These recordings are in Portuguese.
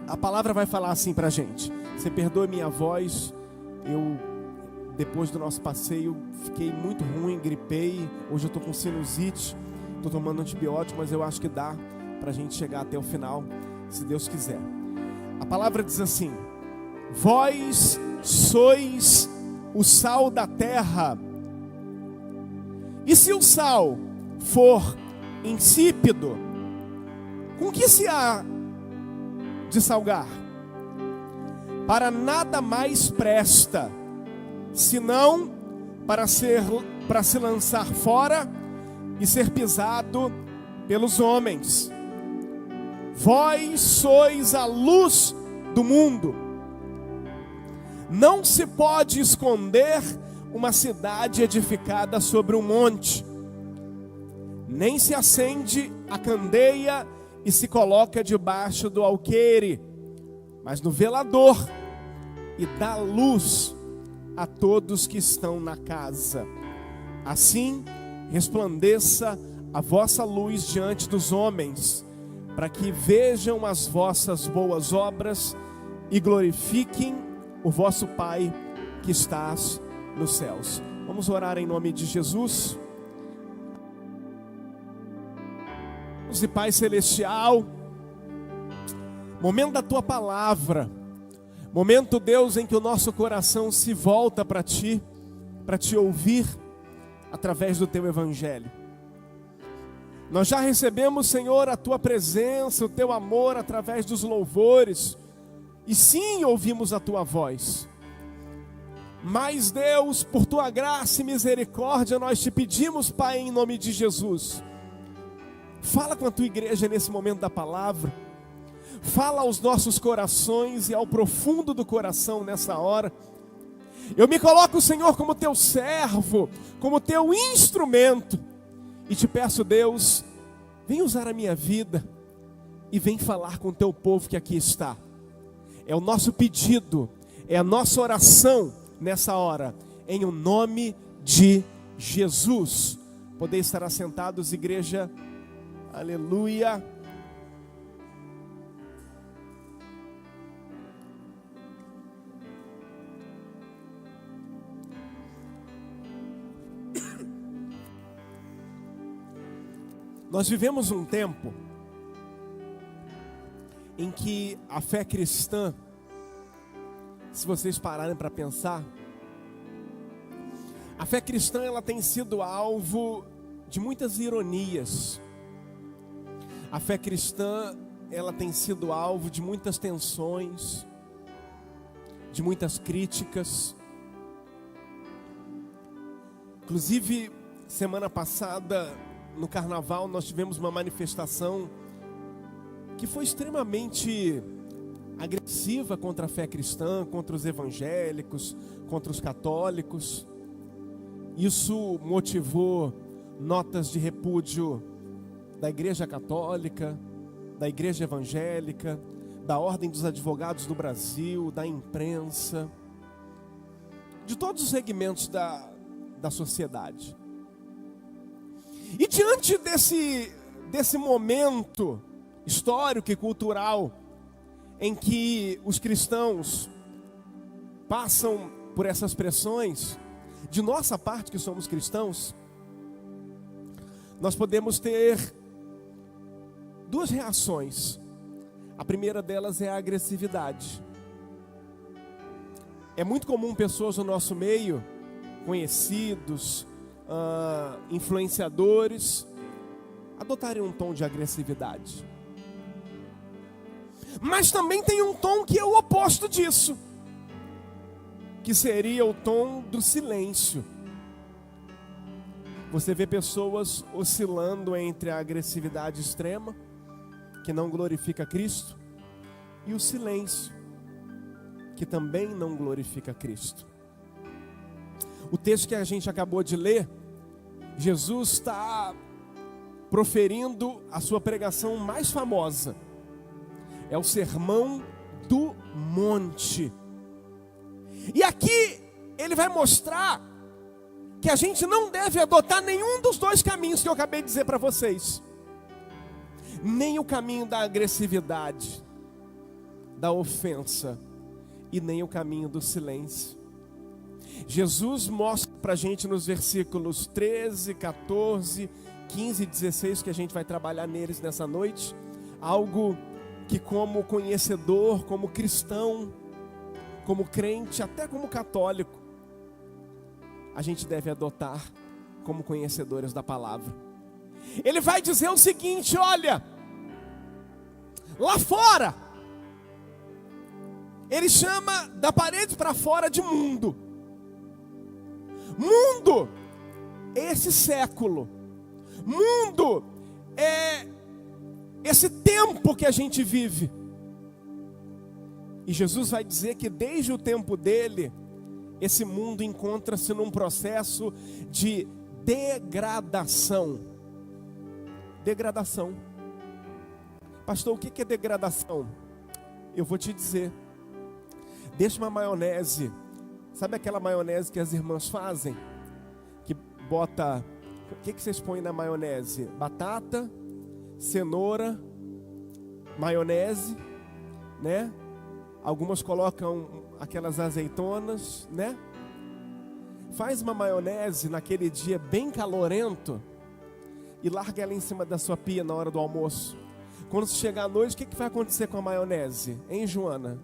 a palavra vai falar assim pra gente. Você perdoe minha voz, depois do nosso passeio, fiquei muito ruim, gripei. Hoje eu tô com sinusite, tô tomando antibiótico, mas eu acho que dá pra gente chegar até o final, se Deus quiser. A palavra diz assim: vós sois o sal da terra. E se o sal for insípido, com que se há de salgar? Para nada mais presta, senão para se lançar fora e ser pisado pelos homens. Vós sois a luz do mundo. Não se pode esconder uma cidade edificada sobre um monte, nem se acende a candeia e se coloca debaixo do alqueire, mas no velador, e dá luz a todos que estão na casa. Assim resplandeça a vossa luz diante dos homens, para que vejam as vossas boas obras e glorifiquem o vosso Pai que estás nos céus. Vamos orar em nome de Jesus. E Pai Celestial, momento da Tua palavra, momento, Deus, em que o nosso coração se volta para Ti ouvir através do Teu Evangelho. Nós já recebemos, Senhor, a Tua presença, o Teu amor através dos louvores, e sim, ouvimos a Tua voz. Mas, Deus, por Tua graça e misericórdia, nós Te pedimos, Pai, em nome de Jesus, fala com a Tua igreja nesse momento da palavra. Fala aos nossos corações e ao profundo do coração nessa hora. Eu me coloco, Senhor, como Teu servo, como Teu instrumento. E Te peço, Deus, vem usar a minha vida e vem falar com o Teu povo que aqui está. É o nosso pedido, é a nossa oração nessa hora, em o nome de Jesus. Poder estar assentados, igreja. Aleluia. Nós vivemos um tempo em que a fé cristã, se vocês pararem para pensar, a fé cristã ela tem sido alvo de muitas ironias. A fé cristã ela tem sido alvo de muitas tensões, de muitas críticas. Inclusive, semana passada, no carnaval, nós tivemos uma manifestação que foi extremamente agressiva contra a fé cristã, contra os evangélicos, contra os católicos. Isso motivou notas de repúdio da Igreja Católica, da Igreja Evangélica, da Ordem dos Advogados do Brasil, da imprensa, de todos os segmentos da sociedade. E diante desse momento histórico e cultural em que os cristãos passam por essas pressões, de nossa parte que somos cristãos, nós podemos ter duas reações. A primeira delas é a agressividade. É muito comum pessoas no nosso meio, conhecidos, influenciadores, adotarem um tom de agressividade. Mas também tem um tom que é o oposto disso, que seria o tom do silêncio. Você vê pessoas oscilando entre a agressividade extrema, que não glorifica Cristo, e o silêncio, que também não glorifica Cristo. O texto que a gente acabou de ler, Jesus está proferindo a sua pregação mais famosa. É o Sermão do Monte. E aqui ele vai mostrar que a gente não deve adotar nenhum dos dois caminhos que eu acabei de dizer para vocês. Nem o caminho da agressividade, da ofensa e nem o caminho do silêncio. Jesus mostra para a gente nos versículos 13, 14, 15 e 16, que a gente vai trabalhar neles nessa noite, algo que como conhecedor, como cristão, como crente, até como católico, a gente deve adotar como conhecedores da palavra. Ele vai dizer o seguinte: olha, lá fora, ele chama da parede para fora de mundo. Mundo é esse século. Mundo é esse tempo que a gente vive. E Jesus vai dizer que desde o tempo dele, esse mundo encontra-se num processo de degradação. Degradação. Pastor, o que é degradação? Eu vou te dizer. Deixa uma maionese. Sabe aquela maionese que as irmãs fazem? Que bota... O que vocês põem na maionese? Batata, cenoura, maionese, né? Algumas colocam aquelas azeitonas, né? Faz uma maionese naquele dia bem calorento e larga ela em cima da sua pia na hora do almoço. Quando chegar à noite, o que vai acontecer com a maionese? Hein, Joana?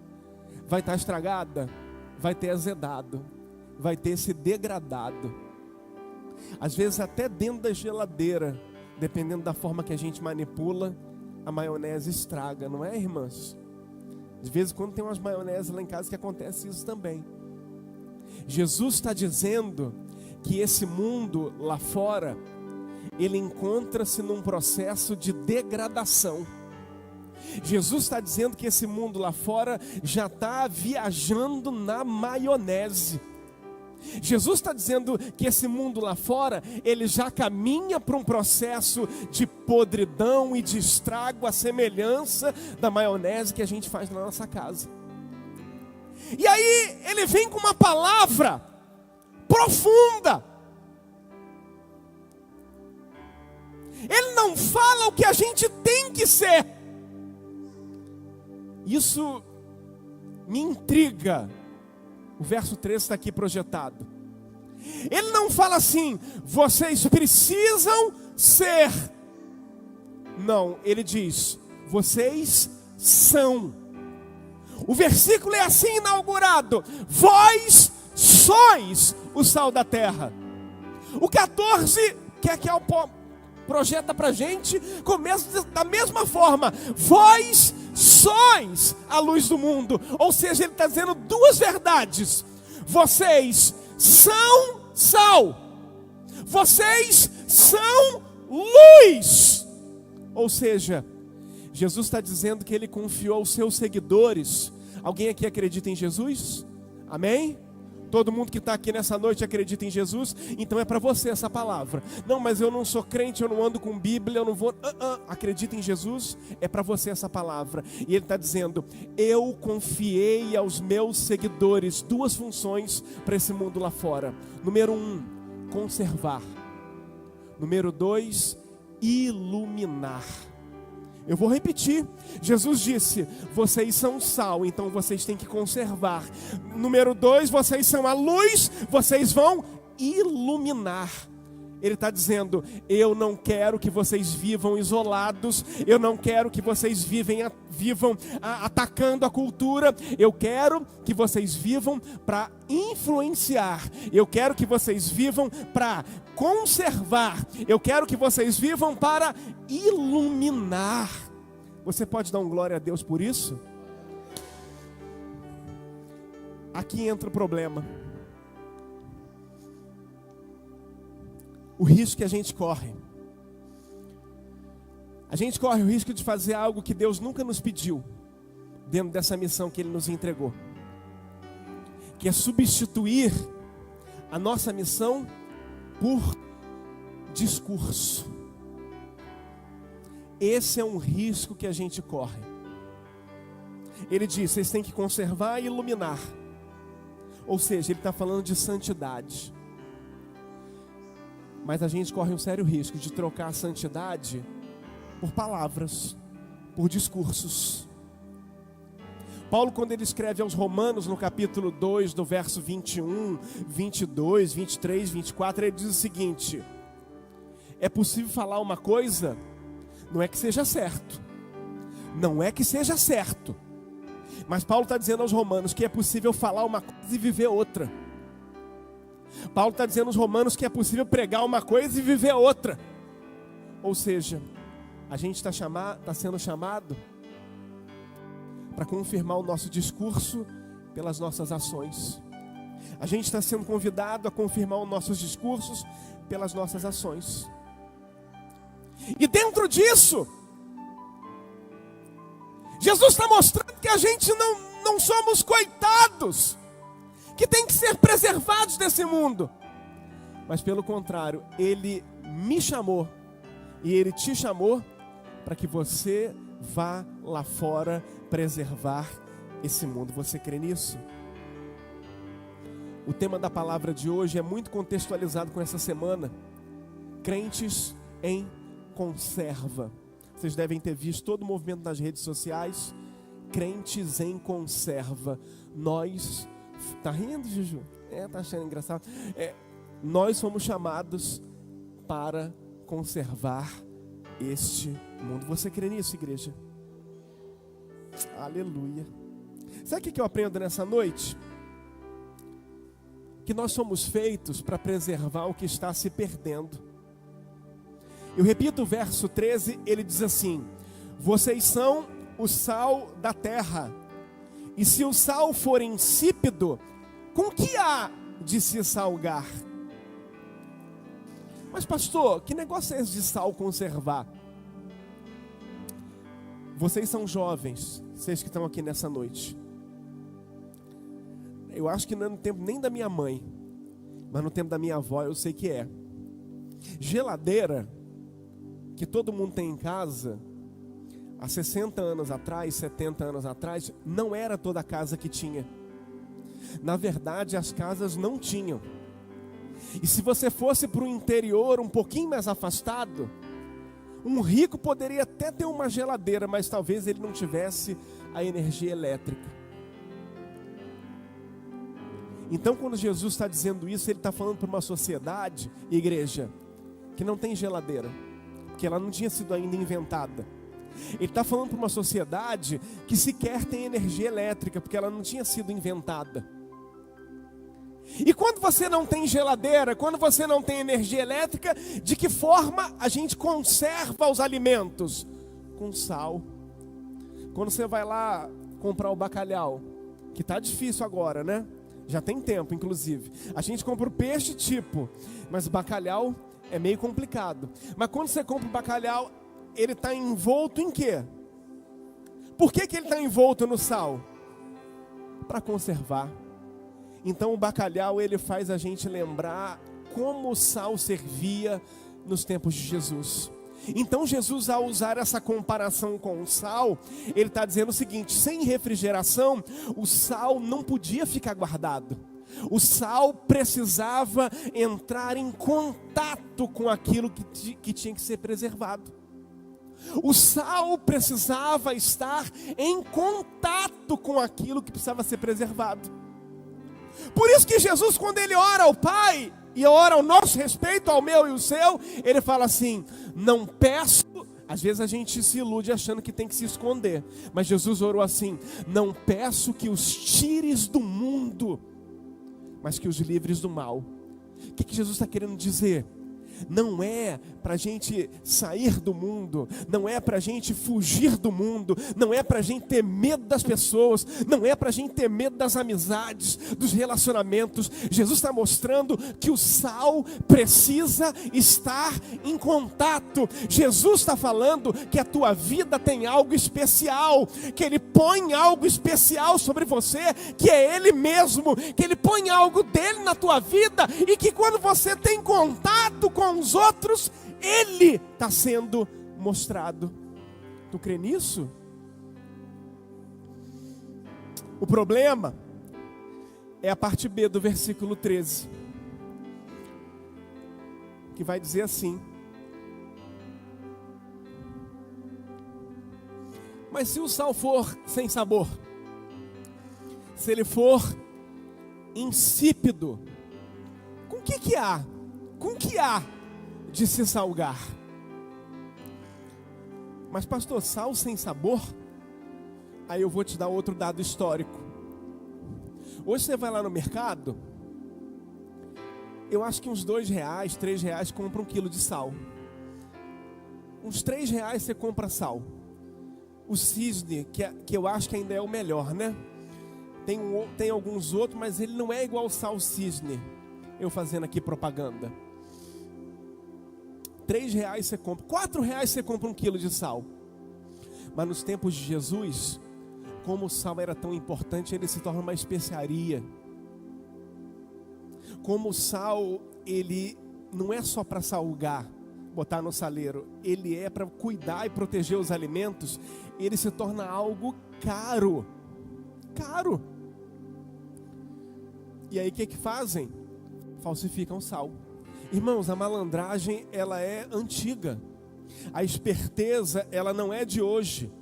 Vai estar estragada? Vai ter azedado, vai ter se degradado. Às vezes até dentro da geladeira, dependendo da forma que a gente manipula, a maionese estraga, não é, irmãs? De vez em quando tem umas maioneses lá em casa que acontece isso também. Jesus está dizendo que esse mundo lá fora, ele encontra-se num processo de degradação. Jesus está dizendo que esse mundo lá fora já está viajando na maionese. Jesus está dizendo que esse mundo lá fora, ele já caminha para um processo de podridão e de estrago, à semelhança da maionese que a gente faz na nossa casa. E aí ele vem com uma palavra profunda. Ele não fala o que a gente tem que ser. Isso me intriga. O verso 13 está aqui projetado. Ele não fala assim: vocês precisam ser. Não, ele diz: vocês são. O versículo é assim inaugurado: vós sois o sal da terra. O 14 quer que projeta para a gente, começa da mesma forma: vós sois a luz do mundo. Ou seja, ele está dizendo duas verdades: vocês são sal, vocês são luz. Ou seja, Jesus está dizendo que ele confiou aos seus seguidores. Alguém aqui acredita em Jesus? Amém? Todo mundo que está aqui nessa noite acredita em Jesus? Então é para você essa palavra. Não, mas eu não sou crente, eu não ando com Bíblia, eu não vou... Acredita em Jesus? É para você essa palavra. E ele está dizendo: eu confiei aos meus seguidores duas funções para esse mundo lá fora. Número 1, conservar. Número 2, iluminar. Eu vou repetir. Jesus disse: vocês são sal, então vocês têm que conservar. Número 2, vocês são a luz, vocês vão iluminar. Ele está dizendo: eu não quero que vocês vivam isolados, eu não quero que vocês vivam atacando a cultura, eu quero que vocês vivam para influenciar, eu quero que vocês vivam para conservar, eu quero que vocês vivam para iluminar. Você pode dar um glória a Deus por isso? Aqui entra o problema. O risco que a gente corre. A gente corre o risco de fazer algo que Deus nunca nos pediu, dentro dessa missão que Ele nos entregou, que é substituir a nossa missão por discurso. Esse é um risco que a gente corre. Ele diz: vocês têm que conservar e iluminar. Ou seja, ele está falando de santidade. Mas a gente corre um sério risco de trocar a santidade por palavras, por discursos. Paulo, quando ele escreve aos Romanos, no capítulo 2, do verso 21, 22, 23, 24, ele diz o seguinte: é possível falar uma coisa, não é que seja certo, não é que seja certo, mas Paulo está dizendo aos Romanos que é possível falar uma coisa e viver outra. Paulo está dizendo aos Romanos que é possível pregar uma coisa e viver outra. Ou seja, a gente está sendo chamado para confirmar o nosso discurso pelas nossas ações. A gente está sendo convidado a confirmar os nossos discursos pelas nossas ações. E dentro disso, Jesus está mostrando que a gente não somos coitados, que tem que ser preservados desse mundo. Mas pelo contrário, Ele me chamou e Ele te chamou para que você vá lá fora preservar esse mundo. Você crê nisso? O tema da palavra de hoje é muito contextualizado com essa semana. Crentes em conserva. Vocês devem ter visto todo o movimento nas redes sociais. Crentes em conserva. Nós... Tá rindo, Juju? Tá achando engraçado? Nós somos chamados para conservar este mundo. Você crê nisso, igreja? Aleluia. Sabe o que eu aprendo nessa noite? Que nós somos feitos para preservar o que está se perdendo. Eu repito o verso 13, ele diz assim: vocês são o sal da terra, e se o sal for insípido, com que há de se salgar? Mas pastor, que negócio é esse de sal conservar? Vocês são jovens, vocês que estão aqui nessa noite. Eu acho que não é no tempo nem da minha mãe, mas no tempo da minha avó eu sei que é. Geladeira, que todo mundo tem em casa, há 60 anos atrás, 70 anos atrás, não era toda casa que tinha. Na verdade, as casas não tinham. E se você fosse para o interior, um pouquinho mais afastado, um rico poderia até ter uma geladeira, mas talvez ele não tivesse a energia elétrica. Então, quando Jesus está dizendo isso, ele está falando para uma sociedade, igreja, que não tem geladeira, porque ela não tinha sido ainda inventada. Ele está falando para uma sociedade que sequer tem energia elétrica, porque ela não tinha sido inventada. E quando você não tem geladeira, quando você não tem energia elétrica, de que forma a gente conserva os alimentos? Com sal. Quando você vai lá comprar o bacalhau, que está difícil agora, né? Já tem tempo, inclusive. A gente compra o peixe tipo, mas o bacalhau é meio complicado. Mas quando você compra o bacalhau, ele está envolto em quê? Por que ele está envolto no sal? Para conservar. Então o bacalhau, ele faz a gente lembrar como o sal servia nos tempos de Jesus. Então Jesus, ao usar essa comparação com o sal, ele está dizendo o seguinte: sem refrigeração, o sal não podia ficar guardado. O sal precisava entrar em contato com aquilo que tinha que ser preservado. O sal precisava estar em contato com aquilo que precisava ser preservado. Por isso que Jesus, quando ele ora ao Pai, e ora ao nosso respeito, ao meu e o seu, ele fala assim: não peço. Às vezes a gente se ilude achando que tem que se esconder, mas Jesus orou assim: não peço que os tires do mundo, mas que os livres do mal. O que Jesus está querendo dizer? Não é para a gente sair do mundo, não é para a gente fugir do mundo, não é para a gente ter medo das pessoas, não é para a gente ter medo das amizades, dos relacionamentos. Jesus está mostrando que o sal precisa estar em contato. Jesus está falando que a tua vida tem algo especial, que Ele põe algo especial sobre você, que é Ele mesmo, que Ele põe algo dele na tua vida, e que quando você tem contato com os outros, Ele está sendo mostrado. Tu crê nisso? O problema é a parte B do versículo 13, que vai dizer assim: mas se o sal for sem sabor, se ele for insípido, com que há? Com que há de se salgar? Mas pastor, sal sem sabor? Aí eu vou te dar outro dado histórico. Hoje você vai lá no mercado, eu acho que uns R$2, R$3 compra 1 quilo de sal. Uns R$3 você compra sal. O cisne, que eu acho que ainda é o melhor, né? Tem alguns outros, mas ele não é igual ao sal cisne. Eu fazendo aqui propaganda. R$3 você compra, R$4 você compra 1 quilo de sal. Mas nos tempos de Jesus, como o sal era tão importante, ele se torna uma especiaria. Como o sal, ele não é só para salgar, botar no saleiro, ele é para cuidar e proteger os alimentos. Ele se torna algo caro. Caro. E aí o que fazem? Falsificam o sal. Irmãos, a malandragem, ela é antiga. A esperteza, ela não é de hoje.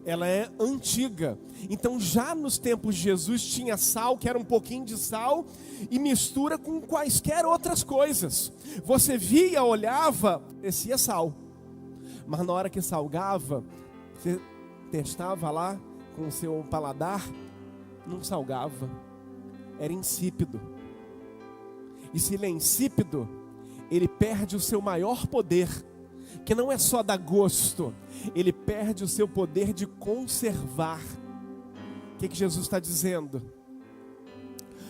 Ela é antiga. Então já nos tempos de Jesus tinha sal, que era um pouquinho de sal, e mistura com quaisquer outras coisas. Você via, olhava, parecia sal. Mas na hora que salgava, você testava lá com o seu paladar, não salgava. Era insípido. E se ele é insípido, ele perde o seu maior poder, que não é só dar gosto, ele perde o seu poder de conservar. O que Jesus está dizendo?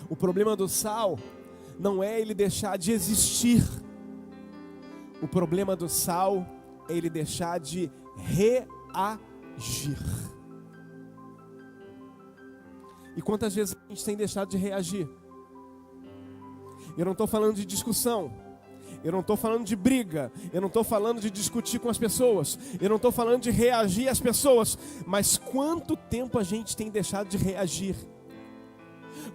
O problema do sal não é ele deixar de existir. O problema do sal é ele deixar de reagir. E quantas vezes a gente tem deixado de reagir? Eu não estou falando de discussão, eu não estou falando de briga, eu não estou falando de discutir com as pessoas, eu não estou falando de reagir às pessoas, mas quanto tempo a gente tem deixado de reagir?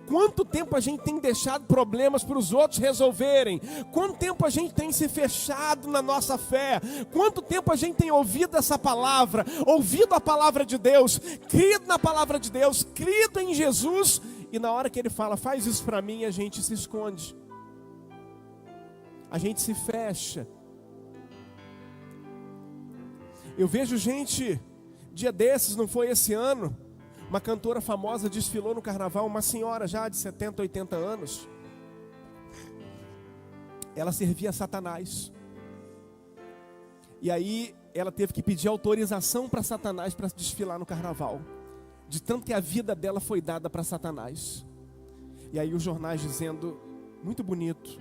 Quanto tempo a gente tem deixado problemas para os outros resolverem? Quanto tempo a gente tem se fechado na nossa fé? Quanto tempo a gente tem ouvido essa palavra, ouvido a palavra de Deus, crido na palavra de Deus, crido em Jesus, e na hora que Ele fala, faz isso para mim, a gente se esconde. A gente se fecha. Eu vejo gente, dia desses, não foi esse ano, uma cantora famosa desfilou no carnaval, uma senhora já de 70, 80 anos. Ela servia a Satanás. E aí ela teve que pedir autorização para Satanás para desfilar no carnaval. De tanto que a vida dela foi dada para Satanás. E aí os jornais dizendo, muito bonito,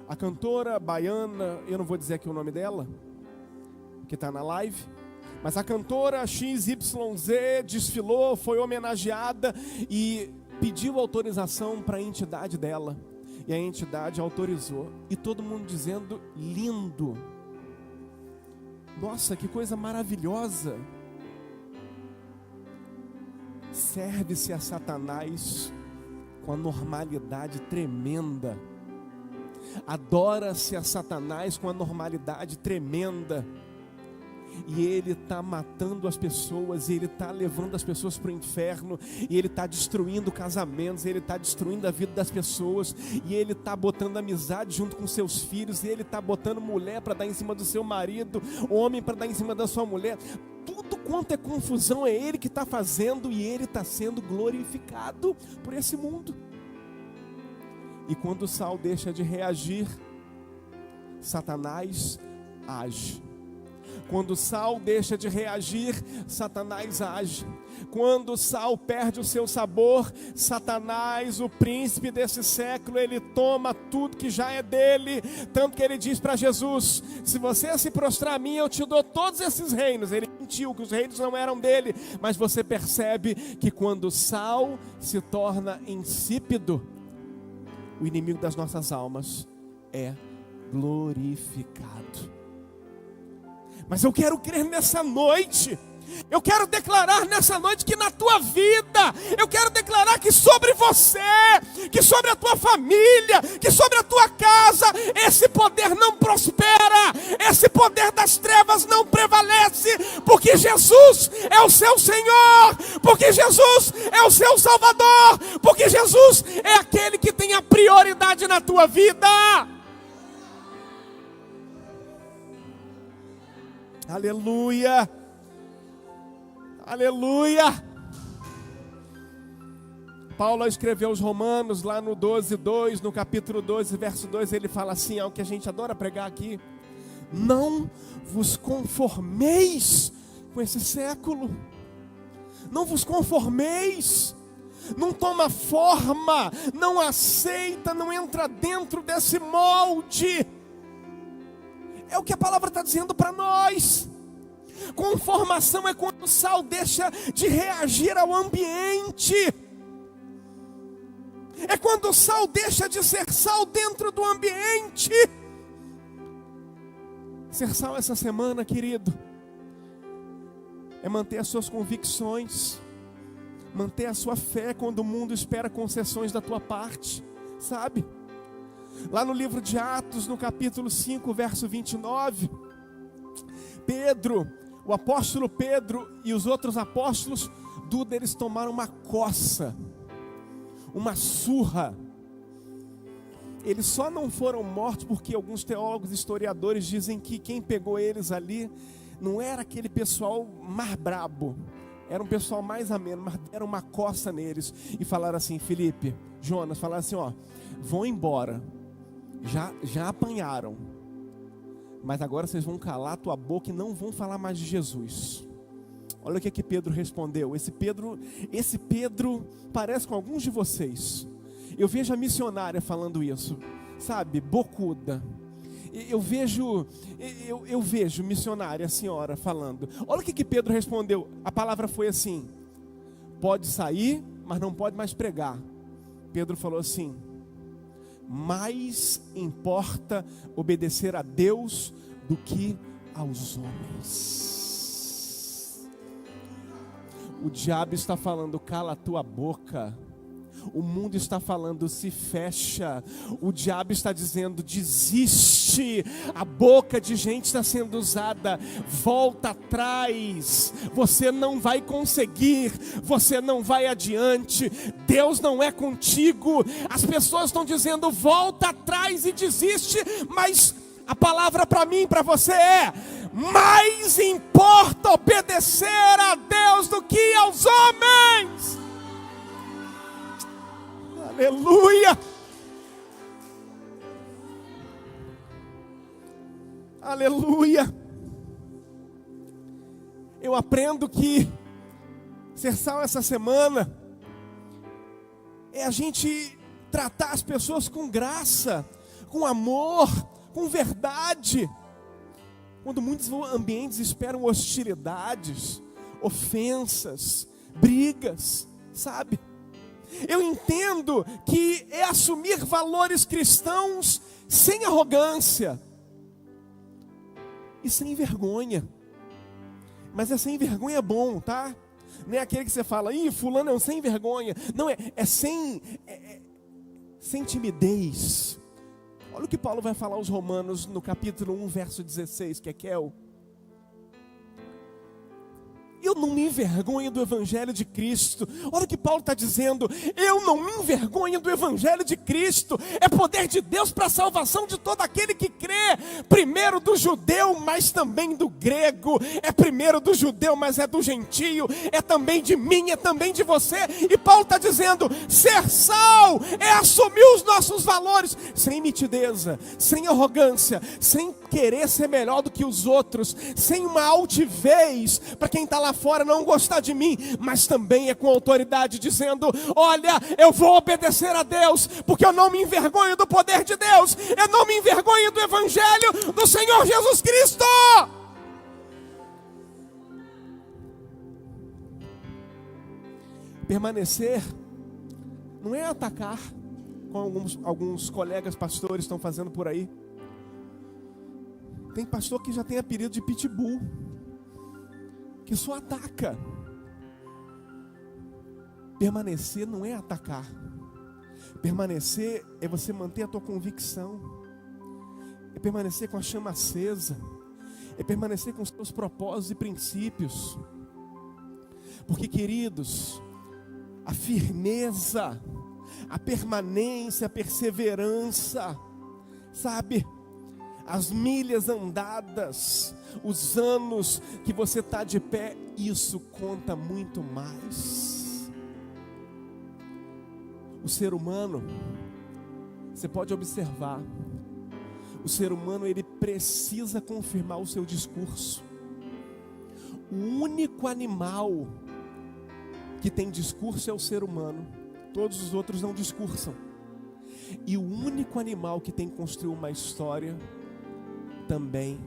a cantora baiana, eu não vou dizer aqui o nome dela, que está na live, mas a cantora XYZ desfilou, foi homenageada e pediu autorização para a entidade dela. E a entidade autorizou. E todo mundo dizendo, lindo. Nossa, que coisa maravilhosa. Serve-se a Satanás com a normalidade tremenda. Adora-se a Satanás com a normalidade tremenda. E ele está matando as pessoas, e ele está levando as pessoas para o inferno, e ele está destruindo casamentos, ele está destruindo a vida das pessoas, e ele está botando amizade junto com seus filhos, e ele está botando mulher para dar em cima do seu marido, homem para dar em cima da sua mulher. Tudo quanto é confusão é ele que está fazendo, e ele está sendo glorificado por esse mundo. E quando o sal deixa de reagir, Satanás age. Quando o sal deixa de reagir, Satanás age. Quando o sal perde o seu sabor, Satanás, o príncipe desse século, ele toma tudo que já é dele. Tanto que ele diz para Jesus, se você se prostrar a mim, eu te dou todos esses reinos. Ele mentiu que os reinos não eram dele. Mas você percebe que quando o sal se torna insípido, o inimigo das nossas almas é glorificado. Mas eu quero crer nessa noite, eu quero declarar nessa noite que na tua vida, eu quero declarar que sobre você, que sobre a tua família, que sobre a tua casa, esse poder não prospera, esse poder das trevas não prevalece. obedece, porque Jesus é o seu Senhor, porque Jesus é o seu Salvador, porque Jesus é aquele que tem a prioridade na tua vida. Aleluia, aleluia. Paulo escreveu aos Romanos, lá no 12:2, no capítulo 12, verso 2, ele fala assim, algo que a gente adora pregar aqui: não vos conformeis com esse século, não vos conformeis, não toma forma, não aceita, não entra dentro desse molde. É o que a palavra está dizendo para nós. Conformação é quando o sal deixa de reagir ao ambiente. É quando o sal deixa de ser sal dentro do ambiente. Ser sal essa semana, querido, é manter as suas convicções, manter a sua fé quando o mundo espera concessões da tua parte, sabe? Lá no livro de Atos, no capítulo 5, verso 29, Pedro, o apóstolo Pedro e os outros apóstolos, eles tomaram uma coça, uma surra. Eles só não foram mortos porque alguns teólogos, historiadores dizem que quem pegou eles ali não era aquele pessoal mais brabo, era um pessoal mais ameno, mas deram uma coça neles e falaram assim: Felipe, Jonas, falaram assim, ó, vão embora, já apanharam, mas agora vocês vão calar a tua boca e não vão falar mais de Jesus. Olha o que Pedro respondeu. Esse Pedro parece com alguns de vocês. Eu vejo a missionária falando isso, sabe, bocuda. Eu vejo missionária, a senhora falando. Olha o que Pedro respondeu. A palavra foi assim: pode sair, mas não pode mais pregar. Pedro falou assim: mais importa obedecer a Deus do que aos homens. O diabo está falando: cala a tua boca. O mundo está falando: se fecha. O diabo está dizendo: desiste. A boca de gente está sendo usada. Volta atrás. Você não vai conseguir. Você não vai adiante. Deus não é contigo. As pessoas estão dizendo: volta atrás e desiste. Mas a palavra para mim e para você é: mais importa obedecer a Deus do que aos homens. Aleluia! Aleluia! Eu aprendo que ser sal essa semana é a gente tratar as pessoas com graça, com amor, com verdade. Quando muitos ambientes esperam hostilidades, ofensas, brigas, sabe? Eu entendo que é assumir valores cristãos sem arrogância e sem vergonha. Mas é sem vergonha bom, tá? Não é aquele que você fala: ih, fulano é um sem vergonha. Não, é sem timidez. Olha o que Paulo vai falar aos Romanos no capítulo 1, verso 16, que é Kel. Eu não me envergonho do Evangelho de Cristo. Olha o que Paulo está dizendo: eu não me envergonho do Evangelho de Cristo. É poder de Deus para a salvação de todo aquele que crê. Primeiro do judeu, mas também do grego. É primeiro do judeu, mas é do gentio. É também de mim, é também de você. E Paulo está dizendo: ser sal é assumir os nossos valores sem mitideza, sem arrogância, sem querer ser melhor do que os outros, sem uma altivez para quem está lá fora não gostar de mim, mas também é com autoridade dizendo: olha, eu vou obedecer a Deus, porque eu não me envergonho do poder de Deus, eu não me envergonho do Evangelho do Senhor Jesus Cristo. Permanecer não é atacar, como alguns colegas pastores estão fazendo por aí. Tem pastor que já tem apelido de pitbull, que só ataca. Permanecer não é atacar. Permanecer é você manter a tua convicção. É permanecer com a chama acesa. é permanecer com os seus propósitos e princípios. Porque, queridos, a firmeza, a permanência, a perseverança, sabe, as milhas andadas, os anos que você está de pé, isso conta muito mais. O ser humano, você pode observar, o ser humano ele precisa confirmar o seu discurso. O único animal que tem discurso é o ser humano, todos os outros não discursam. E o único animal que tem que construir uma história também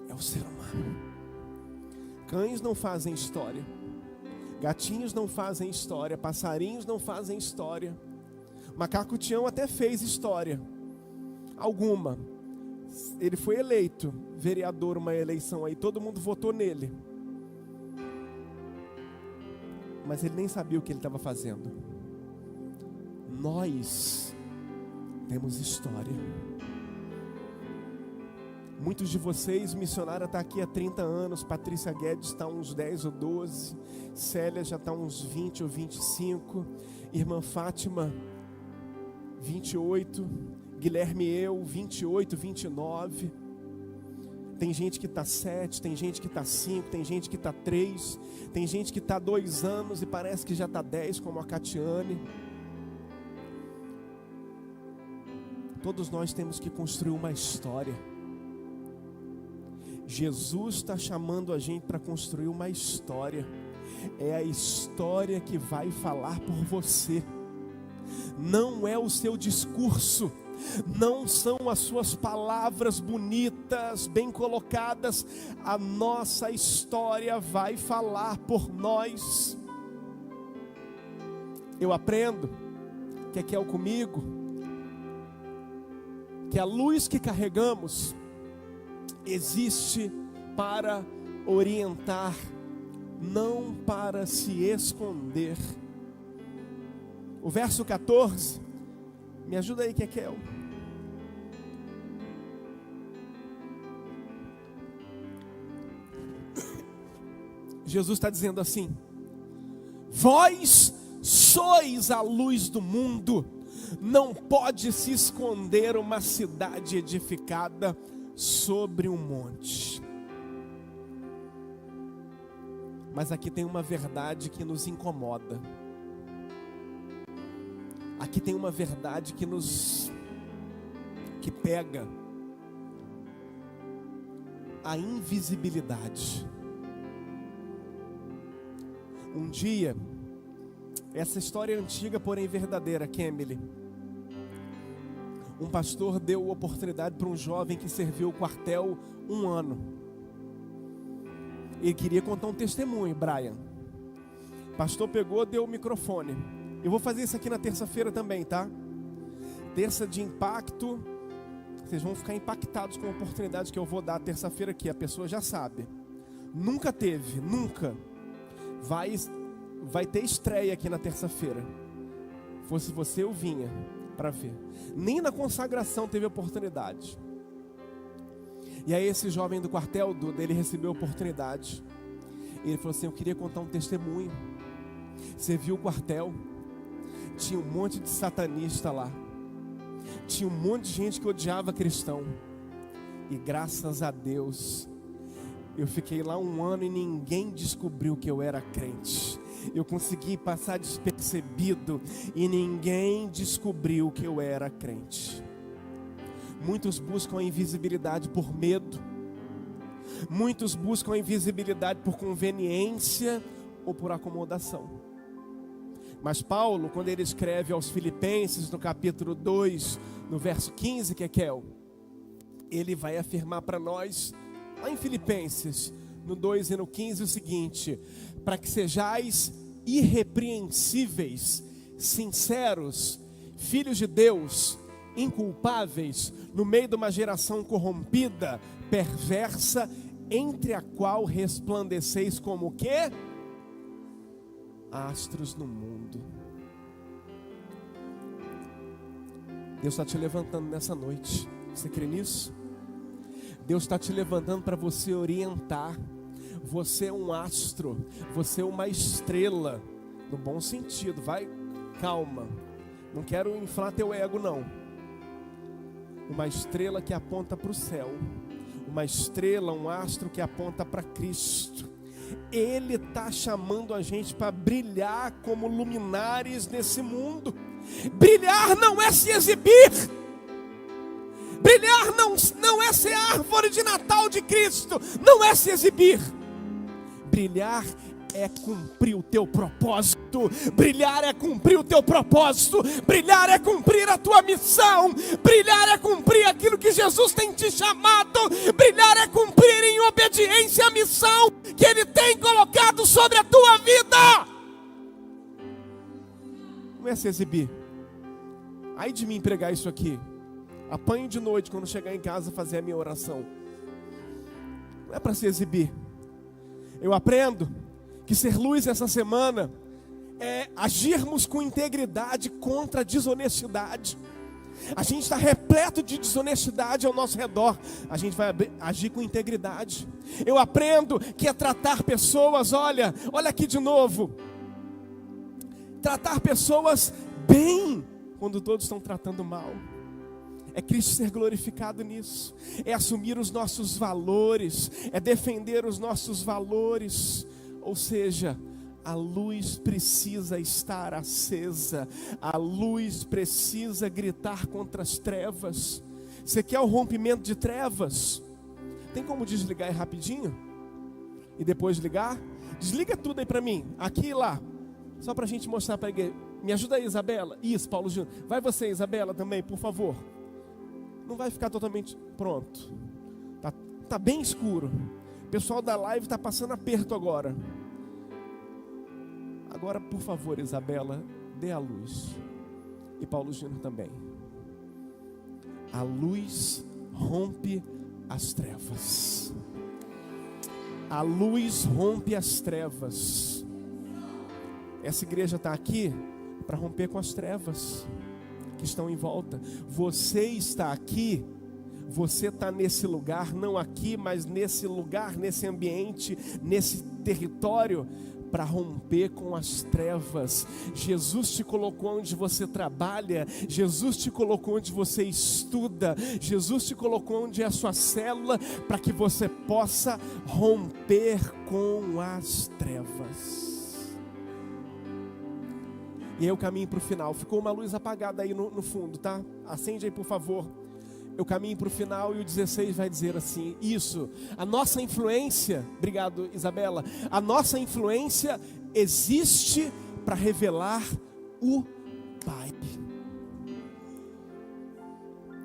é o ser humano. Cães não fazem história, gatinhos não fazem história, passarinhos não fazem história. Macaco Tião até fez história, alguma. Ele foi eleito vereador uma eleição aí, todo mundo votou nele. Mas ele nem sabia o que ele estava fazendo. Nós temos história. Muitos de vocês, missionária está aqui há 30 anos, Patrícia Guedes está há uns 10 ou 12, Célia já está há uns 20 ou 25, irmã Fátima, 28, Guilherme e eu, 28, 29. Tem gente que está 7, tem gente que está 5, tem gente que está 3, tem gente que está 2 anos e parece que já está 10, como a Catiane. Todos nós temos que construir uma história. Jesus está chamando a gente para construir uma história. É a história que vai falar por você. Não é o seu discurso, não são as suas palavras bonitas, bem colocadas. A nossa história vai falar por nós. Eu aprendo, que é comigo, que a luz que carregamos existe para orientar, não para se esconder. O verso 14, me ajuda aí, Kekel. Jesus está dizendo assim: vós sois a luz do mundo. Não pode se esconder uma cidade edificada sobre um monte. Mas aqui tem uma verdade que nos incomoda. Aqui tem uma verdade que pega: a invisibilidade. Um dia, essa história é antiga, porém verdadeira, Kemily. Um pastor deu oportunidade para um jovem que serviu o quartel 1 ano. Ele queria contar um testemunho, Brian. O pastor pegou, deu o microfone. Eu vou fazer isso aqui na terça-feira também, tá? Terça de impacto. Vocês vão ficar impactados com a oportunidade que eu vou dar terça-feira aqui. A pessoa já sabe. Nunca teve, nunca. Vai ter estreia aqui na terça-feira. Fosse você, eu vinha para ver. Nem na consagração teve oportunidade. E aí esse jovem do quartel, ele recebeu a oportunidade. Ele falou assim: eu queria contar um testemunho. Você viu o quartel? Tinha um monte de satanista lá. Tinha um monte de gente que odiava cristão. E graças a Deus, eu fiquei lá 1 ano e ninguém descobriu que eu era crente. Eu consegui passar despercebido e ninguém descobriu que eu era crente. Muitos buscam a invisibilidade por medo. Muitos buscam a invisibilidade por conveniência ou por acomodação. Mas Paulo, quando ele escreve aos Filipenses, no capítulo 2, no verso 15, Kekel, ele vai afirmar para nós, lá em Filipenses, no 2 e no 15, o seguinte: para que sejais irrepreensíveis, sinceros, filhos de Deus, inculpáveis, no meio de uma geração corrompida, perversa, entre a qual resplandeceis como o quê? Astros no mundo. Deus está te levantando nessa noite. Você crê nisso? Deus está te levantando para você orientar. Você é um astro, você é uma estrela, no bom sentido, vai, calma, não quero inflar teu ego não. Uma estrela que aponta para o céu, uma estrela, um astro que aponta para Cristo. Ele está chamando a gente para brilhar como luminares nesse mundo. Brilhar não é se exibir. Brilhar não é ser árvore de Natal de Cristo. Não é se exibir. Brilhar é cumprir o teu propósito. Brilhar é cumprir o teu propósito. Brilhar é cumprir a tua missão. Brilhar é cumprir aquilo que Jesus tem te chamado. Brilhar é cumprir em obediência a missão que Ele tem colocado sobre a tua vida. Não é se exibir. Ai de mim pregar isso aqui. Apanho de noite quando chegar em casa fazer a minha oração. Não é para se exibir. Eu aprendo que ser luz essa semana é agirmos com integridade contra a desonestidade. A gente está repleto de desonestidade ao nosso redor. A gente vai agir com integridade. Eu aprendo que é tratar pessoas, olha aqui de novo. Tratar pessoas bem quando todos estão tratando mal. É Cristo ser glorificado nisso. É assumir os nossos valores. É defender os nossos valores. Ou seja, a luz precisa estar acesa. A luz precisa gritar contra as trevas. Você quer o rompimento de trevas? Tem como desligar aí rapidinho? E depois ligar? Desliga tudo aí para mim, aqui e lá. Só para a gente mostrar para a igreja. Me ajuda aí, Isabela. Isso, Paulo Júnior. Vai você, Isabela, também, por favor. Não vai ficar totalmente pronto. Tá bem escuro. O pessoal da live está passando aperto agora. Agora, por favor, Isabela, dê a luz. E Paulo Júnior também. A luz rompe as trevas. A luz rompe as trevas. Essa igreja está aqui para romper com as trevas que estão em volta. Você está aqui, você está nesse lugar, não aqui, mas nesse lugar, nesse ambiente, nesse território, para romper com as trevas. Jesus te colocou onde você trabalha, Jesus te colocou onde você estuda, Jesus te colocou onde é a sua célula, para que você possa romper com as trevas. E aí eu caminho para o final. Ficou uma luz apagada aí no fundo, tá? Acende aí, por favor. Eu caminho para o final e o 16 vai dizer assim: isso, a nossa influência, obrigado Isabela, a nossa influência existe para revelar o Pai.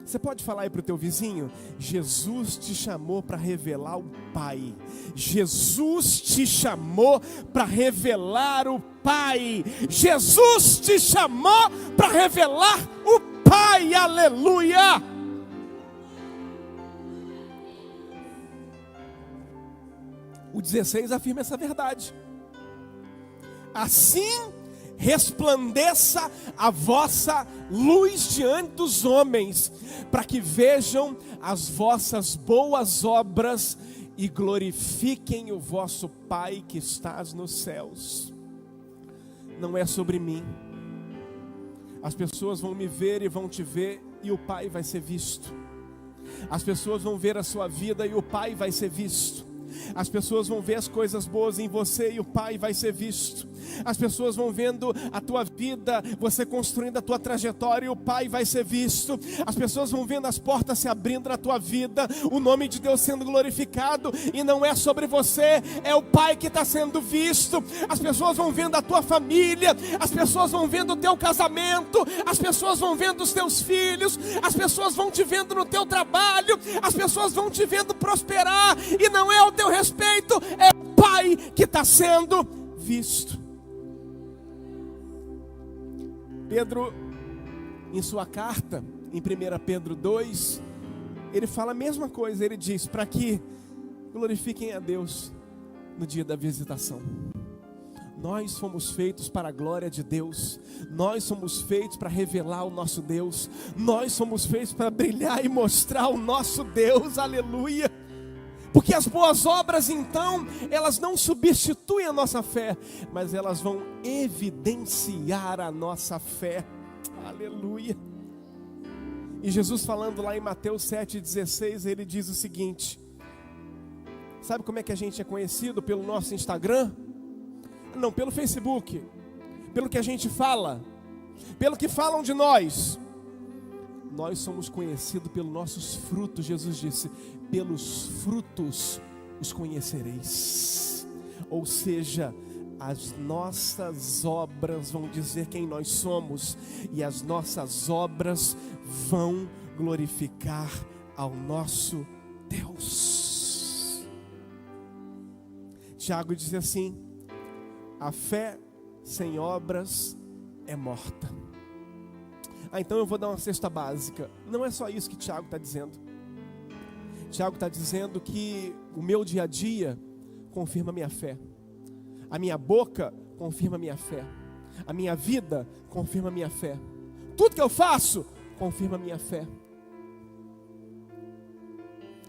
Você pode falar aí para o teu vizinho: Jesus te chamou para revelar o Pai. Jesus te chamou para revelar o Pai. Jesus te chamou para revelar o Pai. Aleluia! O 16 afirma essa verdade. Assim resplandeça a vossa luz diante dos homens, para que vejam as vossas boas obras e glorifiquem o vosso Pai que estás nos céus. Não é sobre mim. As pessoas vão me ver e vão te ver, e o Pai vai ser visto. As pessoas vão ver a sua vida e o Pai vai ser visto. As pessoas vão ver as coisas boas em você e o Pai vai ser visto. As pessoas vão vendo a tua vida, você construindo a tua trajetória e o Pai vai ser visto. As pessoas vão vendo as portas se abrindo na tua vida, o nome de Deus sendo glorificado, e não é sobre você, é o Pai que está sendo visto. As pessoas vão vendo a tua família, as pessoas vão vendo o teu casamento, as pessoas vão vendo os teus filhos, as pessoas vão te vendo no teu trabalho, as pessoas vão te vendo prosperar, e não é ao teu respeito, é o Pai que está sendo visto. Pedro, em sua carta, em 1 Pedro 2, ele fala a mesma coisa. Ele diz: para que glorifiquem a Deus no dia da visitação. Nós fomos feitos para a glória de Deus. Nós somos feitos para revelar o nosso Deus. Nós somos feitos para brilhar e mostrar o nosso Deus. Aleluia. Porque as boas obras, então, elas não substituem a nossa fé, mas elas vão evidenciar a nossa fé. Aleluia. E Jesus falando lá em Mateus 7,16, ele diz o seguinte: sabe como é que a gente é conhecido? Pelo nosso Instagram? Não, pelo Facebook. Pelo que a gente fala, pelo que falam de nós. Nós somos conhecidos pelos nossos frutos. Jesus disse: pelos frutos os conhecereis. Ou seja, as nossas obras vão dizer quem nós somos, e as nossas obras vão glorificar ao nosso Deus. Tiago diz assim: a fé sem obras é morta. Então eu vou dar uma cesta básica. Não é só isso que Tiago está dizendo. Tiago está dizendo que o meu dia a dia confirma a minha fé. A minha boca confirma a minha fé. A minha vida confirma a minha fé. Tudo que eu faço confirma a minha fé.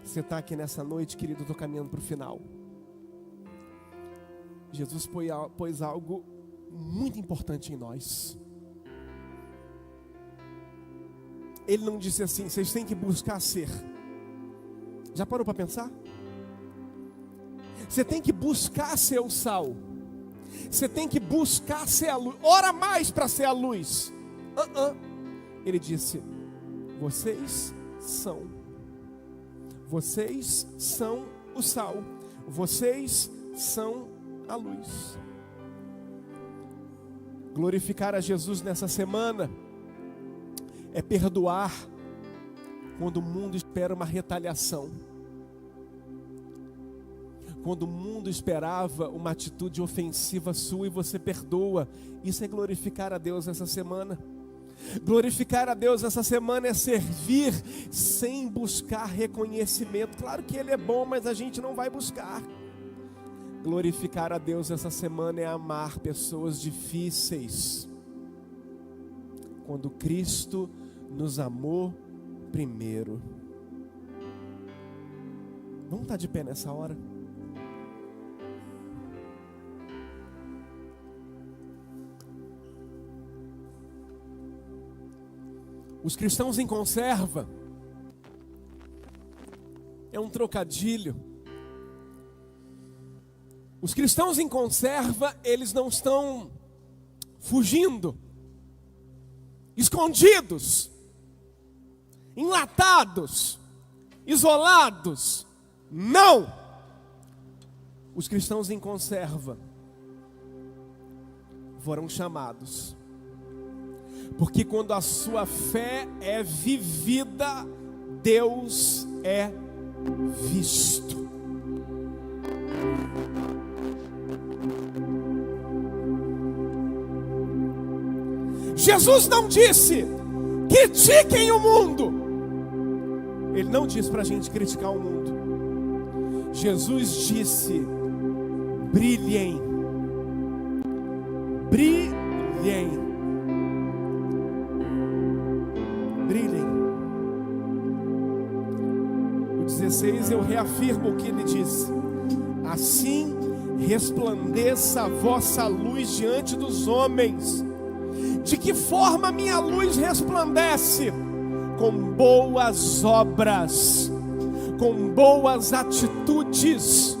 Você está aqui nessa noite, querido, eu estou caminhando para o final. Jesus pôs algo muito importante em nós. Ele não disse assim: vocês têm que buscar ser. Já parou para pensar? Você tem que buscar ser o sal. Você tem que buscar ser a luz. Ora mais para ser a luz. Ele disse: vocês são. Vocês são o sal. Vocês são a luz. Glorificar a Jesus nessa semana é perdoar quando o mundo espera uma retaliação. Quando o mundo esperava uma atitude ofensiva sua e você perdoa. Isso é glorificar a Deus essa semana. Glorificar a Deus essa semana é servir sem buscar reconhecimento. Claro que Ele é bom, mas a gente não vai buscar. Glorificar a Deus essa semana é amar pessoas difíceis. Quando Cristo nos amou primeiro. Vamos estar de pé nessa hora? Os cristãos em conserva é um trocadilho. Os cristãos em conserva, eles não estão fugindo, escondidos, enlatados, isolados. Não! Os cristãos em conserva foram chamados, porque quando a sua fé é vivida, Deus é visto. Jesus não disse: critiquem o mundo. Ele não disse para a gente criticar o mundo. Jesus disse: brilhem. Brilhem. Brilhem. O 16 eu reafirmo o que ele disse: assim resplandeça a vossa luz diante dos homens. De que forma minha luz resplandece? Com boas obras, com boas atitudes,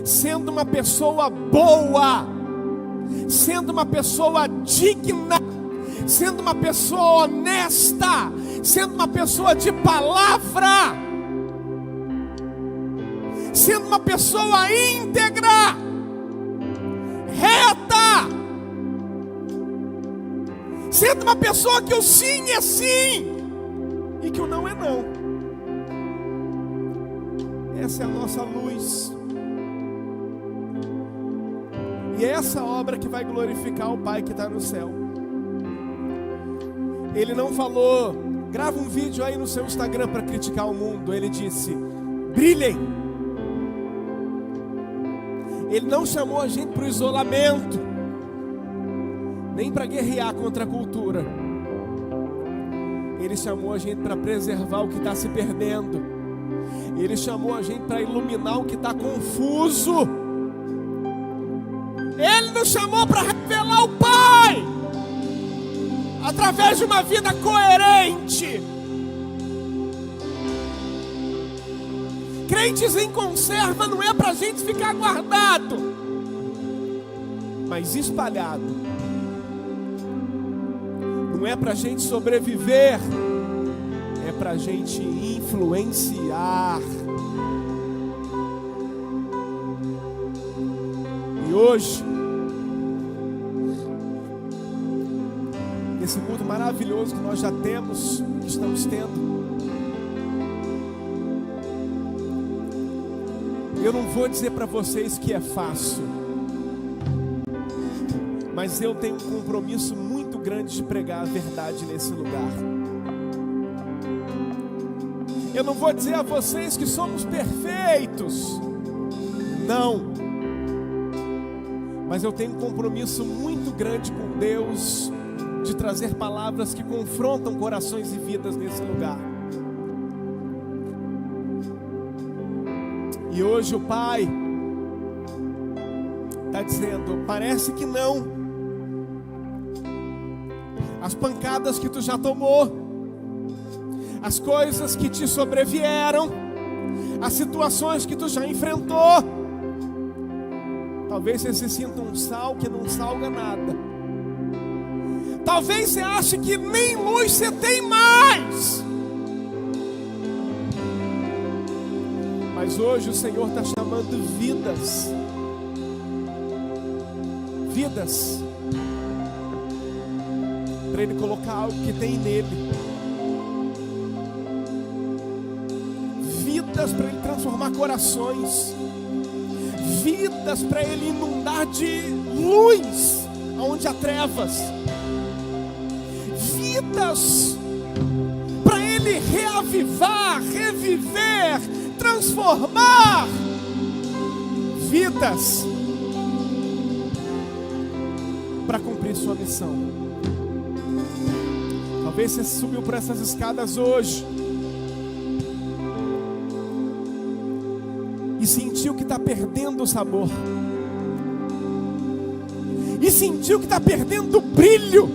sendo uma pessoa boa, sendo uma pessoa digna, sendo uma pessoa honesta, sendo uma pessoa de palavra, sendo uma pessoa íntegra, reta, sendo uma pessoa que o sim é sim e que o não é não. Essa é a nossa luz. E é essa obra que vai glorificar o Pai que está no céu. Ele não falou: grava um vídeo aí no seu Instagram para criticar o mundo. Ele disse: brilhem. Ele não chamou a gente para o isolamento, nem para guerrear contra a cultura. Ele chamou a gente para preservar o que está se perdendo. Ele chamou a gente para iluminar o que está confuso. Ele nos chamou para revelar o Pai através de uma vida coerente. Crentes em conserva não é para a gente ficar guardado, mas espalhado. Não é para a gente sobreviver, é para a gente influenciar. E hoje, esse mundo maravilhoso que nós já temos, que estamos tendo, eu não vou dizer para vocês que é fácil, mas eu tenho um compromisso muito grande de pregar a verdade nesse lugar. Eu não vou dizer a vocês que somos perfeitos, não, mas eu tenho um compromisso muito grande com Deus de trazer palavras que confrontam corações e vidas nesse lugar. E hoje o Pai está dizendo: parece que não. As pancadas que tu já tomou, as coisas que te sobrevieram, as situações que tu já enfrentou, talvez você se sinta um sal que não salga nada. Talvez você ache que nem luz você tem mais. Mas hoje o Senhor está chamando vidas para Ele colocar algo que tem nele, vidas para Ele transformar corações, vidas para Ele inundar de luz onde há trevas, vidas para Ele reavivar, reviver, transformar, vidas para cumprir sua missão. Talvez você subiu por essas escadas hoje e sentiu que está perdendo o sabor, e sentiu que está perdendo o brilho.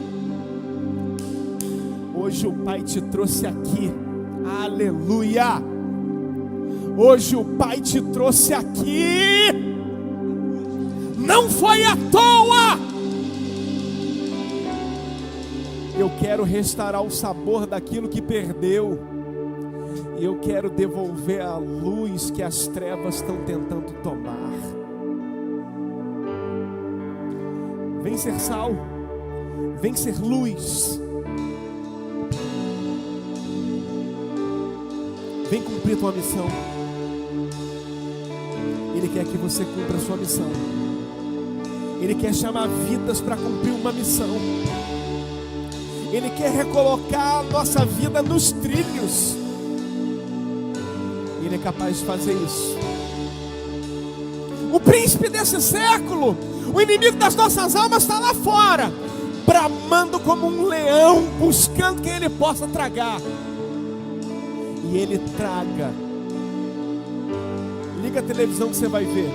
Hoje o Pai te trouxe aqui, aleluia. Hoje o Pai te trouxe aqui, não foi à toa. Eu quero restaurar o sabor daquilo que perdeu, e eu quero devolver a luz que as trevas estão tentando tomar. Vem ser sal, vem ser luz, vem cumprir tua missão. Ele quer que você cumpra a sua missão. Ele quer chamar vidas para cumprir uma missão. Ele quer recolocar a nossa vida nos trilhos. Ele é capaz de fazer isso. O príncipe desse século, o inimigo das nossas almas, está lá fora, bramando como um leão, buscando quem ele possa tragar. E ele traga. Liga a televisão que você vai ver.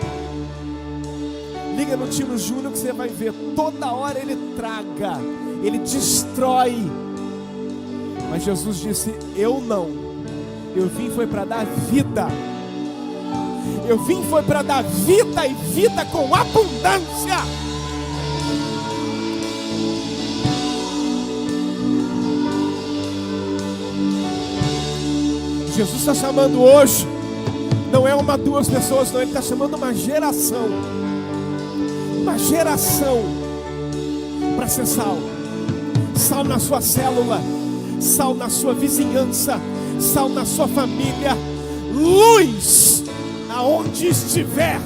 Liga no Tino Júnior que você vai ver. Toda hora ele traga, ele destrói. Mas Jesus disse: eu não. Eu vim foi para dar vida. Eu vim foi para dar vida, e vida com abundância. Jesus está chamando hoje, não é uma, duas pessoas, não. Ele está chamando uma geração. Uma geração para ser sal. Sal na sua célula, sal na sua vizinhança, sal na sua família, luz aonde estiver.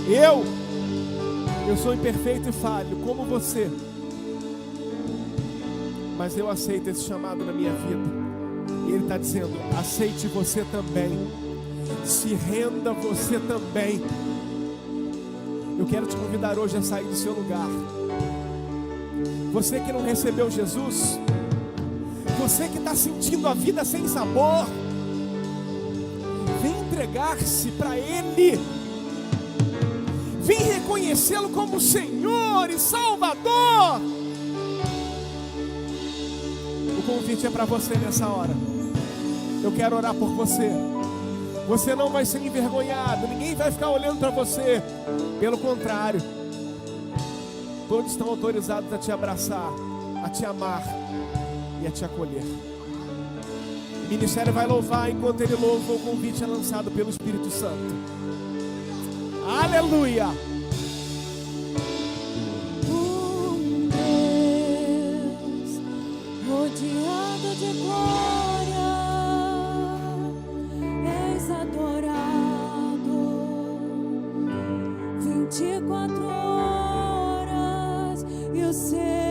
Eu sou imperfeito e falho como você, mas eu aceito esse chamado na minha vida. E Ele está dizendo: aceite você também, se renda você também. Eu quero te convidar hoje a sair do seu lugar. Você que não recebeu Jesus, Você que está sentindo a vida sem sabor, vem entregar-se para Ele. Vem reconhecê-lo como Senhor e Salvador. O convite é para você nessa hora. Eu quero orar por você. Você não vai ser envergonhado. Ninguém vai ficar olhando para você. Pelo contrário, todos estão autorizados a te abraçar, a te amar e a te acolher. O ministério vai louvar. Enquanto ele louva, o convite é lançado pelo Espírito Santo. Aleluia! Deus rodeado de glória, és adorado 24 horas e o céu